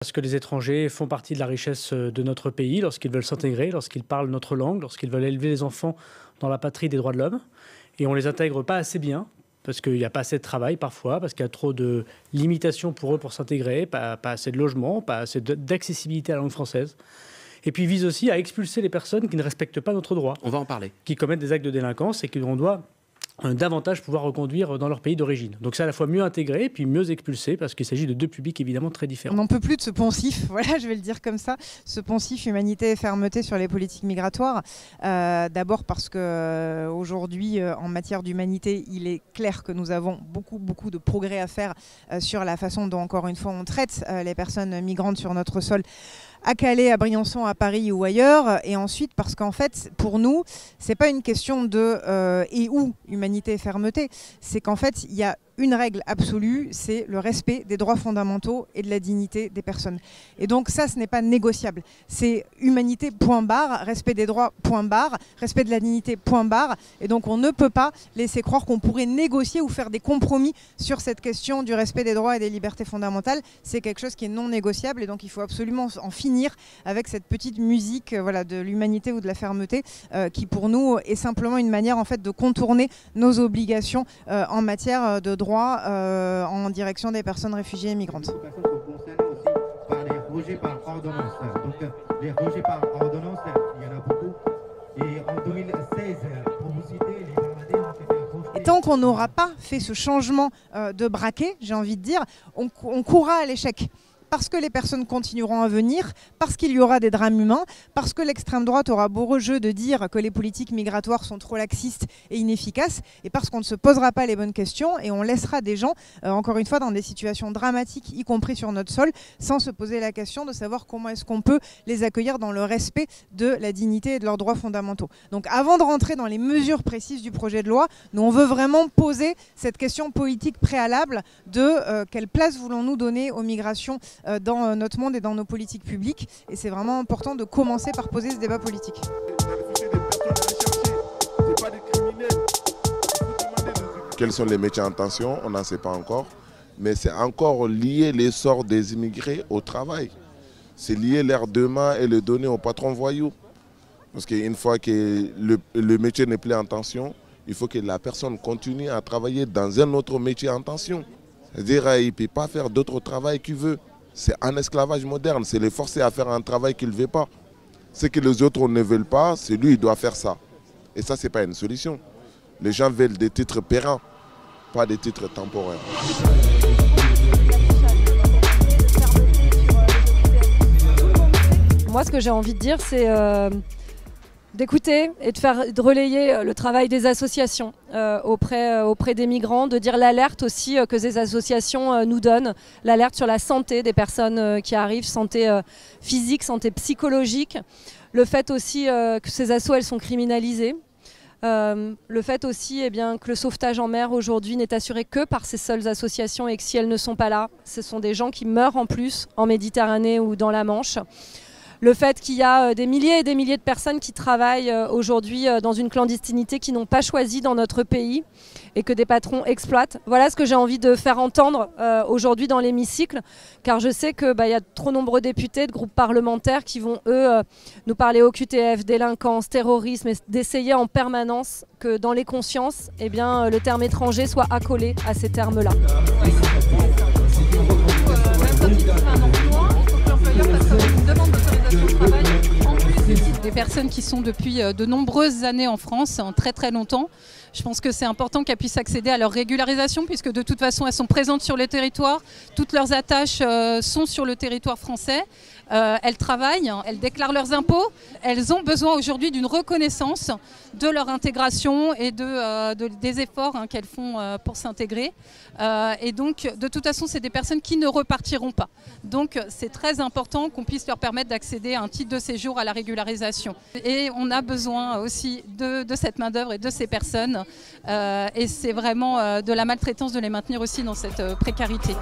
Parce que les étrangers font partie de la richesse de notre pays lorsqu'ils veulent s'intégrer, lorsqu'ils parlent notre langue, lorsqu'ils veulent élever les enfants dans la patrie des droits de l'homme. Et on ne les intègre pas assez bien, parce qu'il n'y a pas assez de travail parfois, parce qu'il y a trop de limitations pour eux pour s'intégrer, pas assez de logements, pas assez d'accessibilité à la langue française. Et puis il vise aussi à expulser les personnes qui ne respectent pas notre droit. On va en parler. Qui commettent des actes de délinquance et qu'on doit davantage pouvoir reconduire dans leur pays d'origine. Donc c'est à la fois mieux intégré puis mieux expulsé parce qu'il s'agit de deux publics évidemment très différents. On n'en peut plus de ce poncif, voilà, je vais le dire comme ça, ce poncif humanité et fermeté sur les politiques migratoires. D'abord parce qu'aujourd'hui, en matière d'humanité, il est clair que nous avons beaucoup de progrès à faire sur la façon dont, encore une fois, on traite les personnes migrantes sur notre sol, à Calais, à Briançon, à Paris ou ailleurs. Et ensuite parce qu'en fait, pour nous, c'est pas une question de et où humanité et fermeté, c'est qu'en fait, il y a une règle absolue, c'est le respect des droits fondamentaux et de la dignité des personnes. Et donc ça, ce n'est pas négociable. C'est humanité, point barre, respect des droits, point barre, respect de la dignité, point barre. Et donc on ne peut pas laisser croire qu'on pourrait négocier ou faire des compromis sur cette question du respect des droits et des libertés fondamentales. C'est quelque chose qui est non négociable et donc il faut absolument en finir avec cette petite musique voilà, de l'humanité ou de la fermeté qui pour nous est simplement une manière en fait de contourner nos obligations en matière de droits en direction des personnes réfugiées et migrantes. Les personnes sont concernées aussi par les rejets par ordonnance. Donc les rejets par ordonnance, il y en a beaucoup. Et en 2016, pour vous citer, les Rwandais ont été rejetés. Et tant qu'on n'aura pas fait ce changement de braquet, j'ai envie de dire, on courra à l'échec. Parce que les personnes continueront à venir, parce qu'il y aura des drames humains, parce que l'extrême droite aura beau jeu de dire que les politiques migratoires sont trop laxistes et inefficaces, et parce qu'on ne se posera pas les bonnes questions et on laissera des gens, encore une fois, dans des situations dramatiques, y compris sur notre sol, sans se poser la question de savoir comment est-ce qu'on peut les accueillir dans le respect de la dignité et de leurs droits fondamentaux. Donc avant de rentrer dans les mesures précises du projet de loi, nous on veut vraiment poser cette question politique préalable de quelle place voulons-nous donner aux migrations dans notre monde et dans nos politiques publiques. Et c'est vraiment important de commencer par poser ce débat politique. Quels sont les métiers en tension? On n'en sait pas encore. Mais c'est encore lié l'essor des immigrés au travail. C'est lié leur demain et le donner aux patrons voyous. Parce qu'une fois que le métier n'est plus en tension, il faut que la personne continue à travailler dans un autre métier en tension. C'est-à-dire qu'il ne peut pas faire d'autre travail qu'il veut. C'est un esclavage moderne, c'est les forcer à faire un travail qu'ils ne veulent pas. Ce que les autres ne veulent pas, c'est lui qui doit faire ça. Et ça, ce n'est pas une solution. Les gens veulent des titres pérens, pas des titres temporaires. Moi, ce que j'ai envie de dire, c'est d'écouter et de relayer le travail des associations auprès des migrants, de dire l'alerte aussi que ces associations nous donnent, l'alerte sur la santé des personnes qui arrivent, santé physique, santé psychologique, le fait aussi que ces assos elles sont criminalisées, le fait aussi que le sauvetage en mer aujourd'hui n'est assuré que par ces seules associations et que si elles ne sont pas là, ce sont des gens qui meurent en plus en Méditerranée ou dans la Manche. Le fait qu'il y a des milliers et des milliers de personnes qui travaillent aujourd'hui dans une clandestinité qui n'ont pas choisi dans notre pays et que des patrons exploitent. Voilà ce que j'ai envie de faire entendre aujourd'hui dans l'hémicycle, car je sais qu'il y a trop nombreux députés de groupes parlementaires qui vont, eux, nous parler OQTF, délinquance, terrorisme, et d'essayer en permanence que dans les consciences, le terme étranger soit accolé à ces termes-là. Des personnes qui sont depuis de nombreuses années en France, très longtemps. Je pense que c'est important qu'elles puissent accéder à leur régularisation puisque de toute façon elles sont présentes sur le territoire, toutes leurs attaches sont sur le territoire français, elles travaillent, elles déclarent leurs impôts, elles ont besoin aujourd'hui d'une reconnaissance de leur intégration et des efforts qu'elles font pour s'intégrer. Et donc de toute façon c'est des personnes qui ne repartiront pas. Donc c'est très important qu'on puisse leur permettre d'accéder à un titre de séjour à la régularisation. Et on a besoin aussi de cette main d'œuvre et de ces personnes. Et c'est vraiment de la maltraitance de les maintenir aussi dans cette précarité.